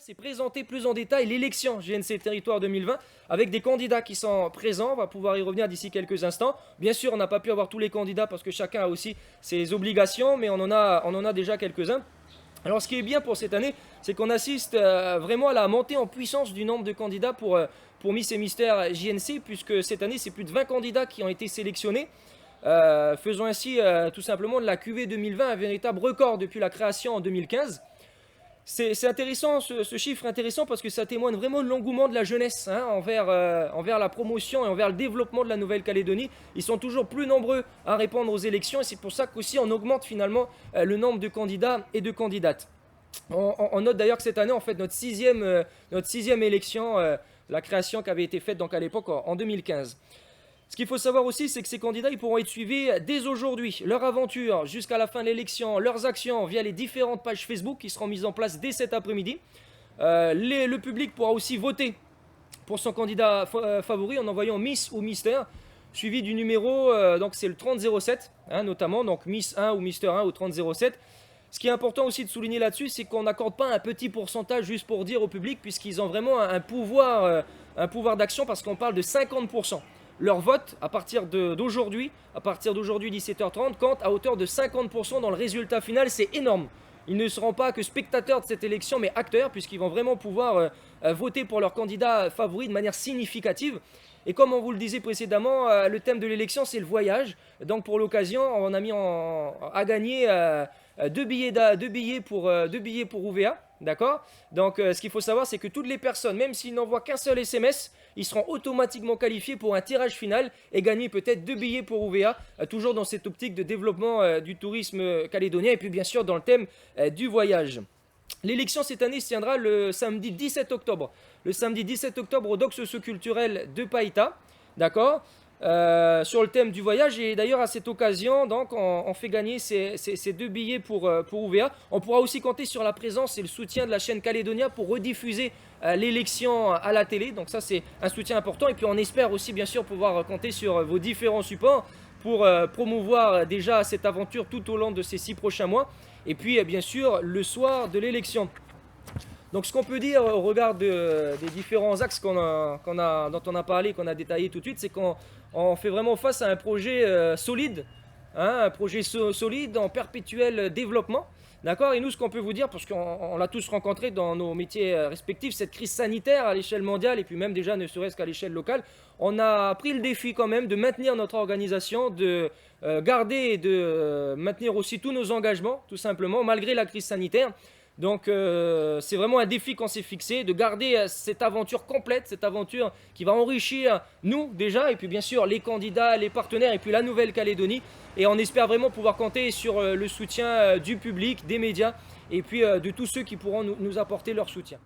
C'est présenter plus en détail l'élection GNC Territoire 2020 avec des candidats qui sont présents. On va pouvoir y revenir d'ici quelques instants. Bien sûr, on n'a pas pu avoir tous les candidats parce que chacun a aussi ses obligations, mais on en a déjà quelques-uns. Alors ce qui est bien pour cette année, c'est qu'on assiste vraiment à la montée en puissance du nombre de candidats pour Miss et Mystère JNC, puisque cette année, c'est plus de 20 candidats qui ont été sélectionnés. Faisant ainsi tout simplement de la QV 2020 un véritable record depuis la création en 2015. C'est intéressant, ce chiffre intéressant parce que ça témoigne vraiment de l'engouement de la jeunesse envers la promotion et envers le développement de la Nouvelle-Calédonie. Ils sont toujours plus nombreux à répondre aux élections et c'est pour ça qu'aussi on augmente finalement le nombre de candidats et de candidates. On note d'ailleurs que cette année, on fait notre sixième élection, la création qui avait été faite donc à l'époque en 2015. Ce qu'il faut savoir aussi, c'est que ces candidats ils pourront être suivis dès aujourd'hui. Leur aventure jusqu'à la fin de l'élection, leurs actions via les différentes pages Facebook qui seront mises en place dès cet après-midi. Le public pourra aussi voter pour son candidat favori en envoyant Miss ou Mister, suivi du numéro, donc c'est le 3007, notamment, donc Miss 1 ou Mister 1 au 3007. Ce qui est important aussi de souligner là-dessus, c'est qu'on n'accorde pas un petit pourcentage juste pour dire au public, puisqu'ils ont vraiment un pouvoir d'action, parce qu'on parle de 50%. Leur vote, à partir d'aujourd'hui 17h30, compte à hauteur de 50% dans le résultat final. C'est énorme. Ils ne seront pas que spectateurs de cette élection, mais acteurs, puisqu'ils vont vraiment pouvoir voter pour leur candidat favori de manière significative. Et comme on vous le disait précédemment, le thème de l'élection, c'est le voyage. Donc pour l'occasion, on a mis à gagner deux billets pour UVA. D'accord. Donc ce qu'il faut savoir, c'est que toutes les personnes, même s'ils n'envoient qu'un seul SMS, ils seront automatiquement qualifiés pour un tirage final et gagner peut-être 2 billets pour UVA, toujours dans cette optique de développement du tourisme calédonien et puis bien sûr dans le thème du voyage. L'élection cette année se tiendra le samedi 17 octobre. Le samedi 17 octobre au doc socio-culturel de Païta. D'accord. Sur le thème du voyage et d'ailleurs à cette occasion donc on fait gagner ces 2 billets pour UVA. On pourra aussi compter sur la présence et le soutien de la chaîne Calédonia pour rediffuser l'élection à la télé, donc ça c'est un soutien important et puis on espère aussi bien sûr pouvoir compter sur vos différents supports pour promouvoir déjà cette aventure tout au long de ces 6 prochains mois et puis bien sûr le soir de l'élection. Donc ce qu'on peut dire au regard des différents axes dont on a parlé, qu'on a détaillé tout de suite, c'est qu'on fait vraiment face à un projet solide, un projet solide en perpétuel développement. D'accord. Et nous, ce qu'on peut vous dire, parce qu'on l'a tous rencontré dans nos métiers respectifs, cette crise sanitaire à l'échelle mondiale et puis même déjà ne serait-ce qu'à l'échelle locale, on a pris le défi quand même de maintenir notre organisation, de garder et de maintenir aussi tous nos engagements, tout simplement, malgré la crise sanitaire. Donc c'est vraiment un défi qu'on s'est fixé, de garder cette aventure complète, cette aventure qui va enrichir nous déjà, et puis bien sûr les candidats, les partenaires, et puis la Nouvelle-Calédonie. Et on espère vraiment pouvoir compter sur le soutien du public, des médias, et puis de tous ceux qui pourront nous apporter leur soutien.